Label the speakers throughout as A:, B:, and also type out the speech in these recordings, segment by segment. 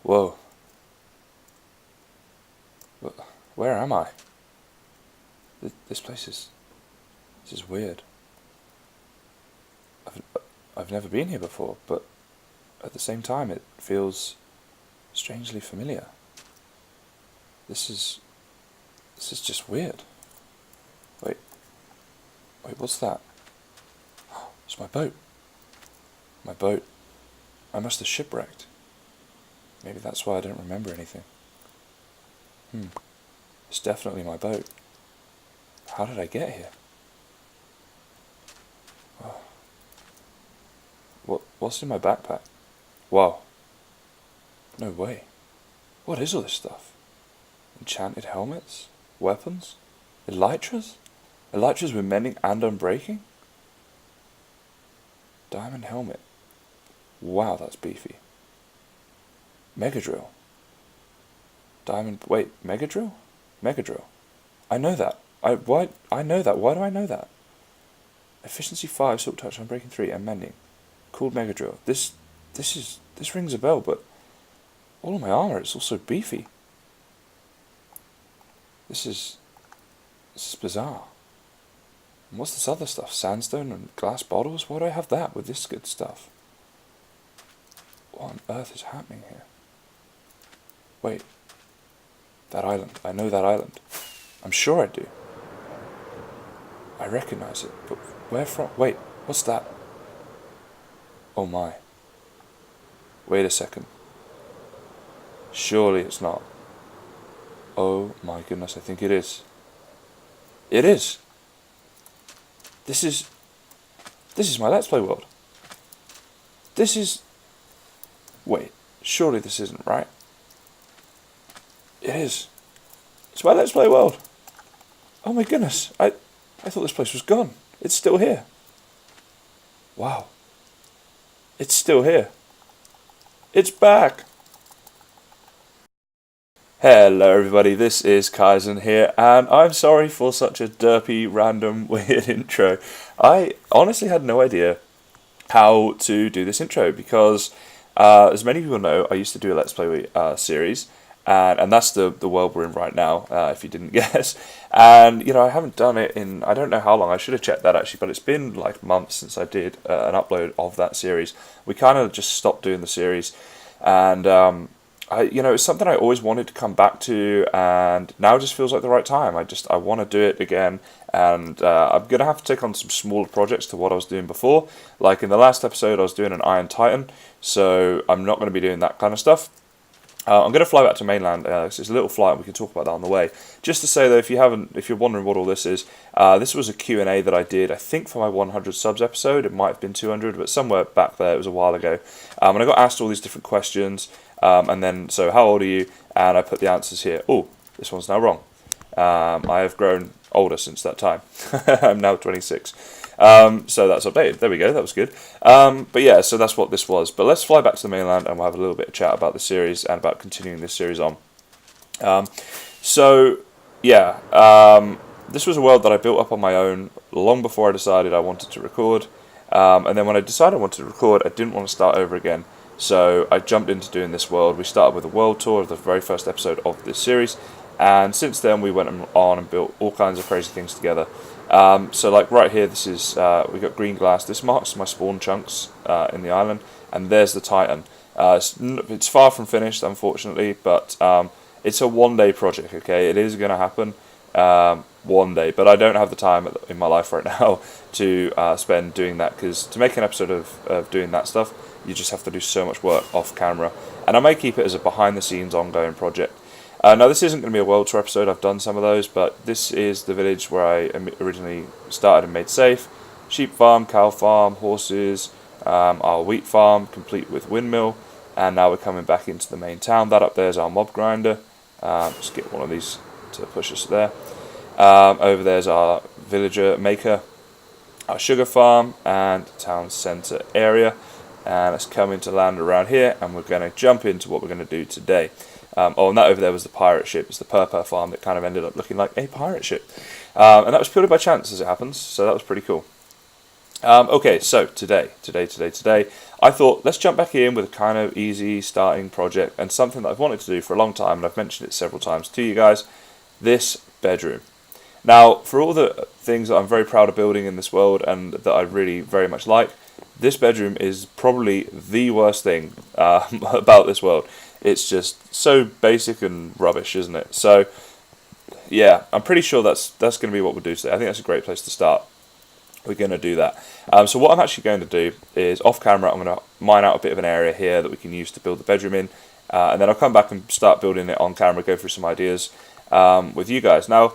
A: Whoa. Where am I? This place is... This is weird. I've never been here before, but at the same time it feels strangely familiar. This is just weird. Wait, what's that? It's my boat. My boat. I must have shipwrecked. Maybe that's why I don't remember anything. It's definitely my boat. How did I get here? What's in my backpack? Wow. No way. What is all this stuff? Enchanted helmets? Weapons? Elytras? Elytras with mending and unbreaking? Diamond helmet. Wow, that's beefy. Megadrill. Megadrill? Megadrill. I know that. I know that. Why do I know that? Efficiency 5, Silk Touch, Unbreaking 3, and Mending. Called Megadrill. This rings a bell, but all of my armor is also beefy. This is bizarre. And what's this other stuff? Sandstone and glass bottles? Why do I have that with this good stuff? What on earth is happening here? Wait. That island. I know that island. I'm sure I do. I recognize it, but where from? Wait, what's that? Oh my. Wait a second. Surely it's not. Oh my goodness, I think it is. It is! This is my Let's Play world. This is... Wait, surely this isn't right. It is. It's my Let's Play world. Oh my goodness, I thought this place was gone. It's still here. Wow. It's still here. It's back. Hello everybody, this is Kaizen here, and I'm sorry for such a derpy, random, weird intro. I honestly had no idea how to do this intro, because as many people know, I used to do a Let's Play series, and that's the world we're in right now, if you didn't guess. And, you know, I haven't done it in, I don't know how long. I should have checked that actually, but it's been like months since I did an upload of that series. We kind of just stopped doing the series, and it's something I always wanted to come back to, and now it just feels like the right time. I want to do it again, and I'm going to have to take on some smaller projects to what I was doing before. Like in the last episode, I was doing an Iron Titan, so I'm not going to be doing that kind of stuff. I'm going to fly back to mainland. It's a little flight, and we can talk about that on the way. Just to say though, if you're wondering what all this is, this was a Q&A that I did, I think for my 100 subs episode. It might have been 200, but somewhere back there, it was a while ago. And I got asked all these different questions, and then, so how old are you? And I put the answers here. Oh, this one's now wrong. I have grown older since that time. I'm now 26. So that's updated. There we go, that was good. But yeah, so that's what this was. But let's fly back to the mainland, and we'll have a little bit of chat about the series and about continuing this series on. This was a world that I built up on my own long before I decided I wanted to record. And then when I decided I wanted to record, I didn't want to start over again. So I jumped into doing this world. We started with a world tour of the very first episode of this series. And since then we went on and built all kinds of crazy things together. So like right here, this is, we got green glass. This marks my spawn chunks in the island. And there's the Titan. It's far from finished, unfortunately, but it's a one-day project, okay? It is going to happen one day, but I don't have the time in my life right now to spend doing that, because to make an episode of doing that stuff, you just have to do so much work off camera. And I may keep it as a behind-the-scenes ongoing project. Now this isn't going to be a world tour episode, I've done some of those, but this is the village where I originally started and made safe. Sheep farm, cow farm, horses, our wheat farm, complete with windmill, and now we're coming back into the main town. That up there is our mob grinder. Just get one of these to push us there. Over there's our villager maker, our sugar farm, and town centre area. And let's come into land around here, and we're going to jump into what we're going to do today. And that over there was the pirate ship. It's the Purpur farm that kind of ended up looking like a pirate ship. And that was purely by chance, as it happens, so that was pretty cool. Okay, so today, I thought let's jump back in with a kind of easy starting project and something that I've wanted to do for a long time, and I've mentioned it several times to you guys, this bedroom. Now, for all the things that I'm very proud of building in this world and that I really very much like, this bedroom is probably the worst thing about this world. It's just so basic and rubbish, isn't it? So, yeah, I'm pretty sure that's going to be what we'll do today. I think that's a great place to start. We're going to do that. So what I'm actually going to do is, off camera, I'm going to mine out a bit of an area here that we can use to build the bedroom in, and then I'll come back and start building it on camera, go through some ideas with you guys. Now,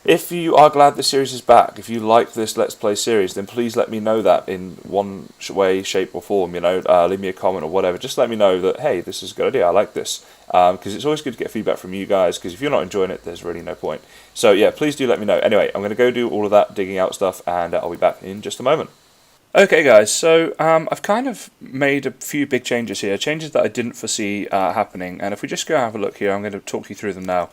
A: if you are glad this series is back, if you like this Let's Play series, then please let me know that in one way, shape or form, leave me a comment or whatever. Just let me know that, hey, this is a good idea, I like this. Because it's always good to get feedback from you guys, because if you're not enjoying it, there's really no point. So yeah, please do let me know. Anyway, I'm going to go do all of that digging out stuff, and I'll be back in just a moment. Okay guys, so I've kind of made a few big changes here, changes that I didn't foresee happening, and if we just go have a look here, I'm going to talk you through them now.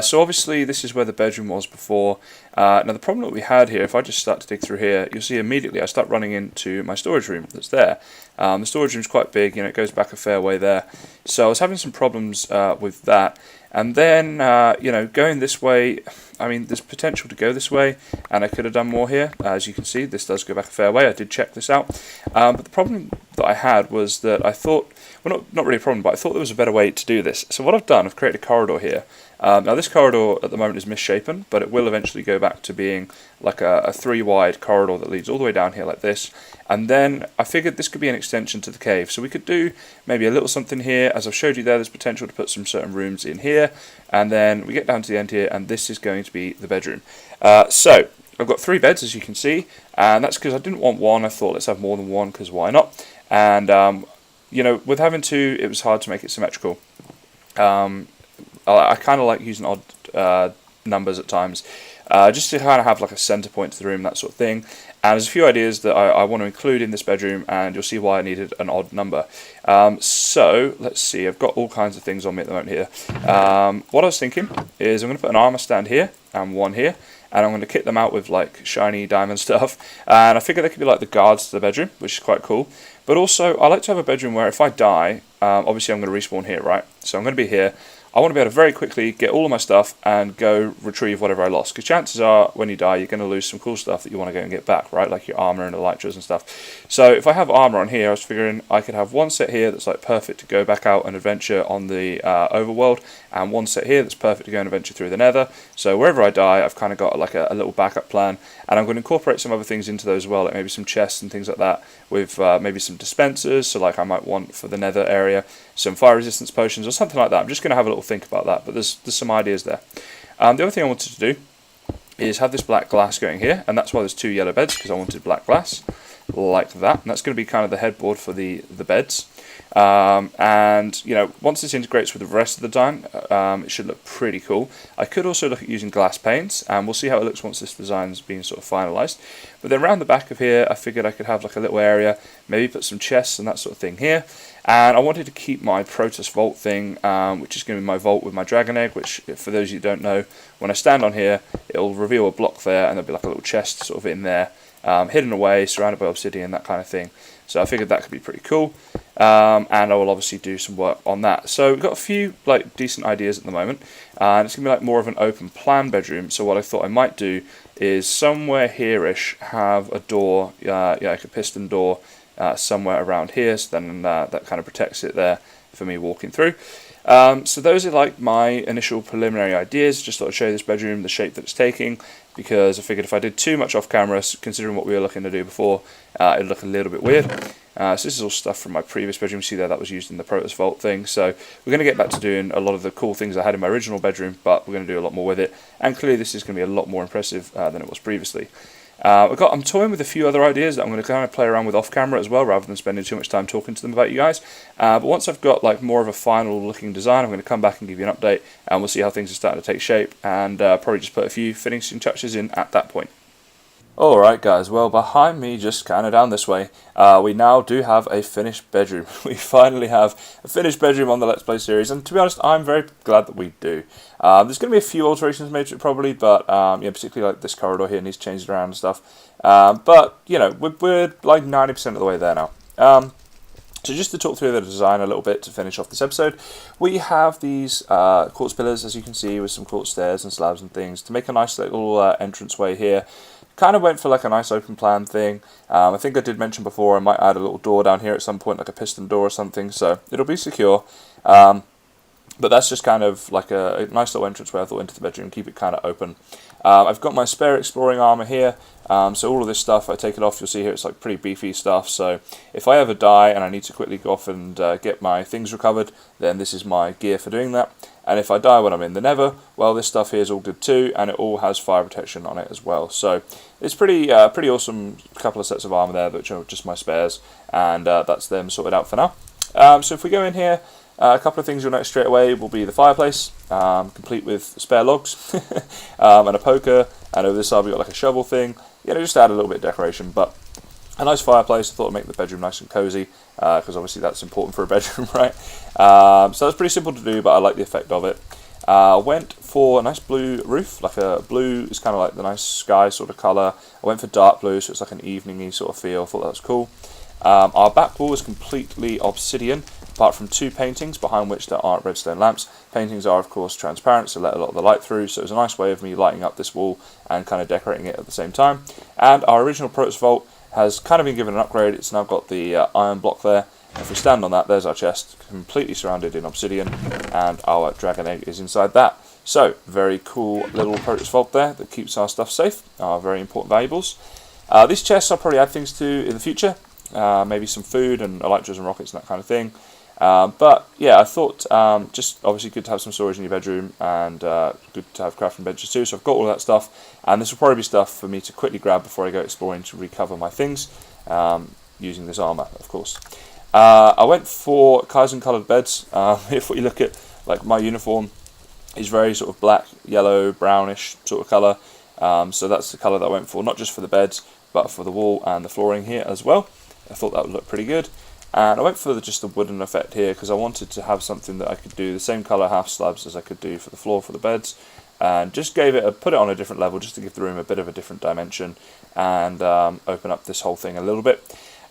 A: So obviously this is where the bedroom was before. Now the problem that we had here, if I just start to dig through here, you'll see immediately I start running into my storage room that's there. The storage room's quite big, it goes back a fair way there, so I was having some problems with that. And then, going this way, I mean, there's potential to go this way, and I could have done more here. As you can see, this does go back a fair way. I did check this out. But the problem that I had was that I thought, well, not really a problem, but I thought there was a better way to do this. So what I've done, I've created a corridor here. Now this corridor at the moment is misshapen, but it will eventually go back to being like a 3-wide corridor that leads all the way down here like this. And then I figured this could be an extension to the cave. So we could do maybe a little something here. As I've showed you there's potential to put some certain rooms in here. And then we get down to the end here, and this is going to be the bedroom. So I've got 3 beds, as you can see, and that's because I didn't want one. I thought let's have more than one, because why not? And with having 2, it was hard to make it symmetrical. I kind of like using odd numbers at times, just to kind of have like a center point to the room, that sort of thing. And there's a few ideas that I want to include in this bedroom, and you'll see why I needed an odd number. So let's see, I've got all kinds of things on me at the moment here. What I was thinking is I'm going to put an armor stand here and one here, and I'm going to kit them out with like shiny diamond stuff. And I figure they could be like the guards to the bedroom, which is quite cool. But also, I like to have a bedroom where if I die, obviously I'm going to respawn here, right? So I'm going to be here. I want to be able to very quickly get all of my stuff and go retrieve whatever I lost. Because chances are, when you die, you're going to lose some cool stuff that you want to go and get back, right? Like your armor and elytras and stuff. So if I have armor on here, I was figuring I could have one set here that's like perfect to go back out and adventure on the overworld, and one set here that's perfect to go and adventure through the nether. So wherever I die, I've kind of got like a little backup plan, and I'm going to incorporate some other things into those as well, like maybe some chests and things like that, with maybe some dispensers, so like I might want for the nether area, some fire resistance potions or something like that. I'm just going to have a little think about that, but there's some ideas there. The other thing I wanted to do is have this black glass going here, and that's why there's 2 yellow beds, because I wanted black glass like that, and that's going to be kind of the headboard for the beds. And once this integrates with the rest of the design, it should look pretty cool. I could also look at using glass panes, and we'll see how it looks once this design's been sort of finalized. But then around the back of here, I figured I could have like a little area, maybe put some chests and that sort of thing here. And I wanted to keep my Protoss Vault thing, which is going to be my vault with my dragon egg, which, for those of you who don't know, when I stand on here, it'll reveal a block there, and there'll be like a little chest sort of in there, hidden away, surrounded by obsidian, that kind of thing. So I figured that could be pretty cool, and I will obviously do some work on that. So we've got a few like decent ideas at the moment, and it's going to be like more of an open plan bedroom. So what I thought I might do is somewhere here-ish have a door, like a piston door, somewhere around here, so then that kind of protects it there for me walking through. So those are like my initial preliminary ideas. Just thought I'd show you this bedroom, the shape that it's taking, because I figured if I did too much off camera, considering what we were looking to do before, it'd look a little bit weird. So this is all stuff from my previous bedroom. You see there, that was used in the Protoss Vault thing. So we're going to get back to doing a lot of the cool things I had in my original bedroom, but we're going to do a lot more with it. And clearly this is going to be a lot more impressive than it was previously. I'm toying with a few other ideas that I'm going to kind of play around with off camera as well, rather than spending too much time talking to them about you guys. But once I've got like more of a final looking design, I'm going to come back and give you an update, and we'll see how things are starting to take shape, and probably just put a few finishing touches in at that point. Alright guys, well behind me, just kind of down this way, we now do have a finished bedroom. We finally have a finished bedroom on the Let's Play series, and to be honest, I'm very glad that we do. There's going to be a few alterations made to it probably, but yeah, particularly like this corridor here needs changed around and stuff. But, you know, we're like 90% of the way there now. So just to talk through the design a little bit to finish off this episode, we have these quartz pillars, as you can see, with some quartz stairs and slabs and things to make a nice little entranceway here. Kind of went for like a nice open plan thing. I think I did mention before I might add a little door down here at some point, like a piston door or something, so it'll be secure. But that's just kind of like a nice little entrance where I thought into the bedroom, keep it kind of open. I've got my spare exploring armor here, so all of this stuff, I take it off, you'll see here it's like pretty beefy stuff, so if I ever die and I need to quickly go off and get my things recovered, then this is my gear for doing that. And if I die when I'm in the Nether, well, this stuff here is all good too, and it all has fire protection on it as well. So it's pretty awesome couple of sets of armor there, which are just my spares, and that's them sorted out for now. So if we go in here, a couple of things you'll notice straight away will be the fireplace, complete with spare logs, and a poker, and over this side we've got like a shovel thing, you know, just add a little bit of decoration, but a nice fireplace. I thought I'd make the bedroom nice and cozy, because obviously that's important for a bedroom, right? So that's pretty simple to do, but I like the effect of it. Went for a nice blue roof, like a blue is kind of like the nice sky sort of colour. I went for dark blue, so it's like an evening-y sort of feel. I thought that was cool. Our back wall is completely obsidian, apart from two paintings behind which there aren't redstone lamps. Paintings are of course transparent, so let a lot of the light through, so it was a nice way of me lighting up this wall and kind of decorating it at the same time. And our original Protoss Vault has kind of been given an upgrade. It's now got the iron block there. If we stand on that, there's our chest, completely surrounded in obsidian, and our dragon egg is inside that. So, very cool little Protoss Vault there that keeps our stuff safe, our very important valuables. These chests I'll probably add things to in the future, maybe some food and elytras and rockets and that kind of thing. But yeah, I thought just obviously good to have some storage in your bedroom, and good to have crafting benches too, so I've got all that stuff, and this will probably be stuff for me to quickly grab before I go exploring to recover my things, using this armour of course. I went for Kaizen coloured beds. If you look at like my uniform is very sort of black, yellow, brownish sort of colour, so that's the colour that I went for, not just for the beds but for the wall and the flooring here as well. I thought that would look pretty good. And I went for just the wooden effect here because I wanted to have something that I could do the same colour half slabs as I could do for the floor for the beds, and just put it on a different level just to give the room a bit of a different dimension and open up this whole thing a little bit.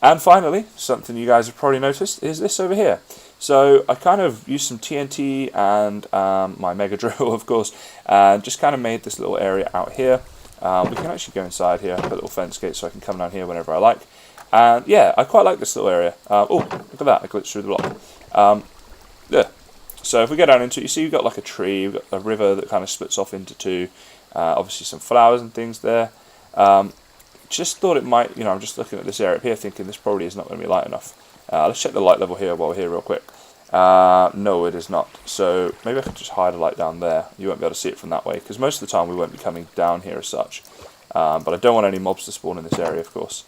A: And finally, something you guys have probably noticed is this over here. So I kind of used some TNT and my Mega Drill, of course, and just kind of made this little area out here. We can actually go inside here, put a little fence gate so I can come down here whenever I like. And yeah, I quite like this little area. Oh, look at that, I glitched through the block. Yeah. So if we go down into it, you see we've got like a tree, we've got a river that kind of splits off into two. Obviously some flowers and things there. Just thought it might, you know, I'm just looking at this area up here thinking this probably is not going to be light enough. Let's check the light level here while we're here real quick. No, it is not. So maybe I could just hide a light down there. You won't be able to see it from that way, because most of the time we won't be coming down here as such. But I don't want any mobs to spawn in this area, of course.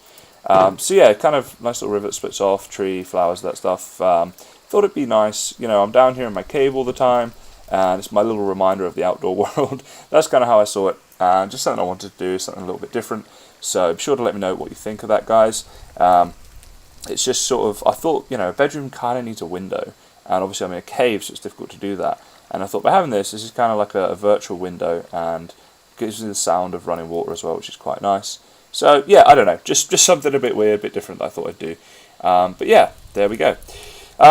A: So yeah, kind of nice little river that splits off, tree, flowers, that stuff. Thought it'd be nice, you know, I'm down here in my cave all the time, and it's my little reminder of the outdoor world. That's kind of how I saw it, and just something I wanted to do, something a little bit different. So be sure to let me know what you think of that, guys. It's just sort of, I thought, you know, a bedroom kind of needs a window, and obviously I'm in a cave, so it's difficult to do that. And I thought by having this is kind of like a virtual window, and gives me the sound of running water as well, which is quite nice. So yeah, I don't know, just something a bit weird, a bit different that I thought I'd do. But yeah, there we go.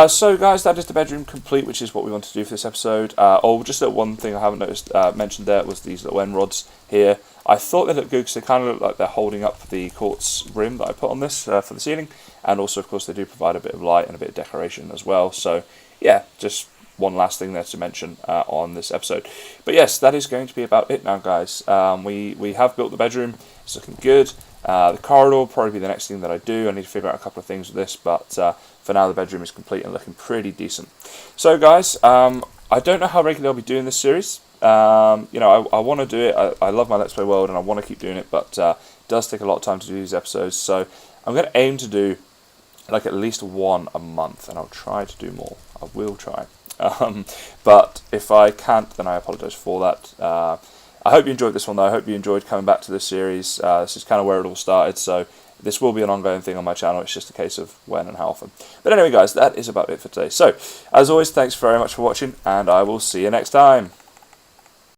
A: So guys, that is the bedroom complete, which is what we want to do for this episode. Oh, just that one thing I haven't noticed mentioned there was these little end rods here. I thought they looked good because they kind of look like they're holding up the quartz rim that I put on this for the ceiling, and also of course they do provide a bit of light and a bit of decoration as well. So yeah, just one last thing there to mention on this episode. But yes, that is going to be about it now, guys. We have built the bedroom. It's looking good. The corridor will probably be the next thing that I do. I need to figure out a couple of things with this, but for now the bedroom is complete and looking pretty decent. So guys, I don't know how regularly I'll be doing this series. You know, I want to do it. I love my Let's Play world and I want to keep doing it, but it does take a lot of time to do these episodes. So I'm going to aim to do like at least one a month, and I'll try to do more. I will try. But if I can't, then I apologise for that. I hope you enjoyed this one, though. I hope you enjoyed coming back to this series. This is kind of where it all started, so this will be an ongoing thing on my channel. It's just a case of when and how often. But anyway, guys, that is about it for today. So, as always, thanks very much for watching, and I will see you next time.